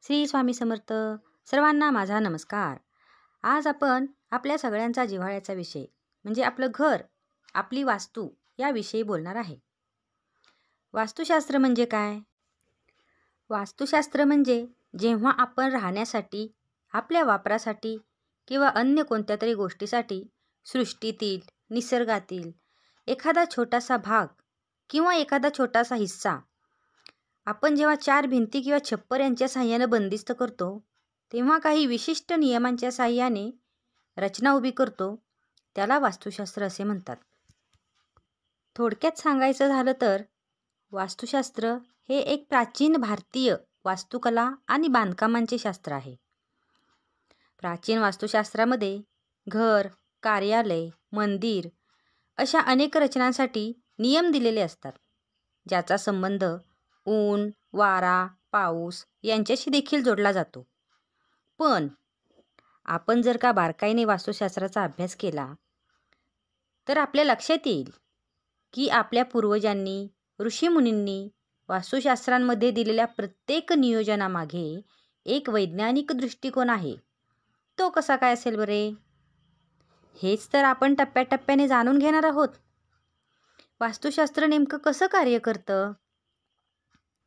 श्री स्वामी समर्थ. सर्वांना माझा नमस्कार. आज आपण आपल्या सगळ्यांचा जिव्हाळ्याचा विषय म्हणजे आपलं घर, आपली वास्तू याविषयी बोलणार आहे. वास्तुशास्त्र म्हणजे काय? वास्तुशास्त्र म्हणजे जेव्हा आपण राहण्यासाठी, आपल्या वापरासाठी किंवा अन्य कोणत्या तरी गोष्टीसाठी सृष्टीतील, निसर्गातील एखादा छोटासा भाग किंवा एखादा छोटासा हिस्सा आपण जेव्हा 4 भिंती किंवा छप्पर यांच्या साहाय्याने बंदिस्त करतो, तेव्हा काही विशिष्ट नियमांच्या साहाय्याने रचना उभी करतो, त्याला वास्तुशास्त्र असे म्हणतात. थोडक्यात सांगायचं झालं तर वास्तुशास्त्र हे एक प्राचीन भारतीय वास्तुकला आणि बांधकामांचे शास्त्र आहे. प्राचीन वास्तुशास्त्रामध्ये घर, कार्यालय, मंदिर अशा अनेक रचनांसाठी नियम दिलेले असतात, ज्याचा संबंध ऊन, वारा, पाऊस यांच्याशी देखील जोडला जातो. पण आपण जर का बारकाईने वास्तुशास्त्राचा अभ्यास केला तर आपल्या लक्षात येईल की आपल्या पूर्वजांनी, ऋषीमुनींनी वास्तुशास्त्रांमध्ये दिलेल्या प्रत्येक नियोजनामागे एक वैज्ञानिक दृष्टिकोन आहे. तो कसा काय असेल बरे? हेच तर आपण टप्प्याटप्प्याने जाणून घेणार आहोत. वास्तुशास्त्र नेमकं कसं कार्य करतं?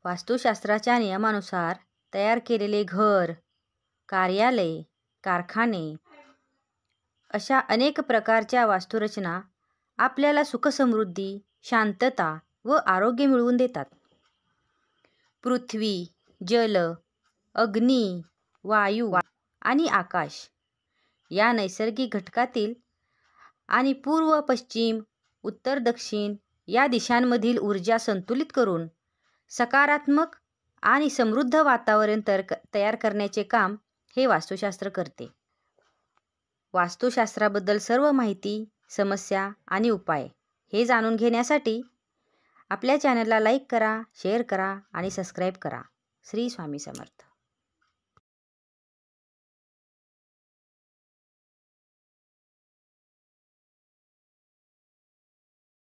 वास्तुशास्त्राच्या नियमानुसार तयार केलेले घर, कार्यालय, कारखाने अशा अनेक प्रकारच्या वास्तुरचना आपल्याला सुखसमृद्धी, शांतता व आरोग्य मिळवून देतात. पृथ्वी, जल, अग्नी, वायू आणि आकाश या नैसर्गिक घटकातील आणि पूर्व, पश्चिम, उत्तर, दक्षिण या दिशांमधील ऊर्जा संतुलित करून सकारात्मक आणि समृद्ध वातावरण तयार करण्याचे काम हे वास्तुशास्त्र करते. वास्तुशास्त्राबद्दल सर्व माहिती, समस्या आणि उपाय हे जाणून घेण्यासाठी आपल्या चॅनलला लाईक करा, शेअर करा आणि सबस्क्राईब करा. श्री स्वामी समर्थ.